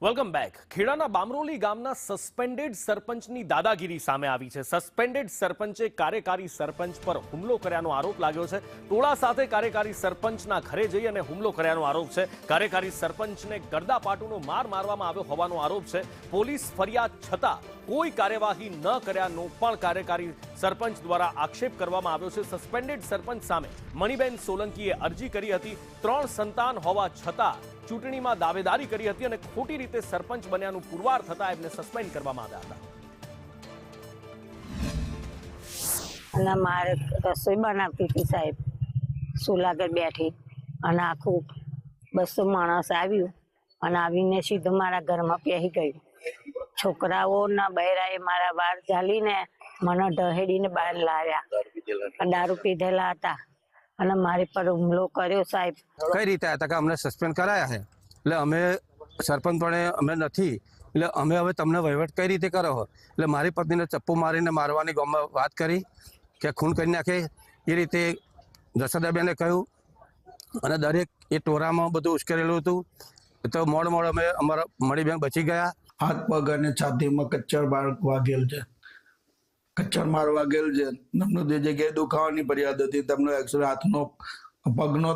Welcome back. ખેડાના Bamroli ગામના suspended સરપંચની દાદાગીરી સામે આવી છે. સસ્પેન્ડેડ સરપંચે કાર્યકારી સરપંચ પર હુમલો કર્યાનો આરોપ લાગ્યો છે. ટોળા સાથે કાર્યકારી સરપંચના ઘરે જઈ અને હુમલો કર્યાનો આરોપ છે. કાર્યકારી સરપંચને ગરદાપાટુનો માર મારવામાં આવ્યો હોવાનો આરોપ છે. પોલીસ ફરિયાદ છતાં કોઈ કાર્યવાહી ન કર્યાનો પણ કાર્યકારી સરપંચ દ્વારા આક્ષેપ કરવામાં આવ્યો છે. સસ્પેન્ડેડ સરપંચ સામે મણિબેન સોલંકીએ અરજી કરી હતી. 3 સંતાન હોવા છતાં ચૂંટણીમાં દાવેદારી કરી હતી અને ખોટી રીતે સરપંચ બન્યાનું પુરવાર થતા એમને સસ્પેન્ડ કરવામાં આવ્યા હતા. અને મારે રસોઈ બનાવતી હતી સાહેબ, ચૂલા આગળ બેઠી અને આખું 200 માણસ આવ્યું અને આવીને સીધું મારા ઘરમાં પહેરી ગયું. છોકરાઓના બૈરાએ મારા વાળ ઝાલીને મને ઢહેડીને બહાર લાવ્યા. દારૂ પીધેલા હતા અને મારી પર હુમલો કર્યો સાહેબ. કઈ રીતે હતા કે અમને સસ્પેન્ડ કરાયા છે એટલે અમે સરપંચ પણ અમે નથી એટલે અમે હવે તમને વહીવટ કઈ રીતે કરો? એટલે મારી પત્નીને ચપ્પુ મારીને મારવાની ગામમાં વાત કરી કે ખૂન કરી નાખે એ રીતે જશોદાબેને કહ્યું અને દરેક એ ટોરામાં બધું ઉશ્કેરેલું હતું. તો મોડ અમે અમારા મણિબેન બચી ગયા. હાથ પગ અને છાતીમાં કચ્ચર માર વાગેલ છે. કચ્ચર માર વાગેલ છે. તેમનો જે જગ્યાએ દુખાવાની ફરિયાદ હતી તેમનો એક્સરે હાથનો પગનો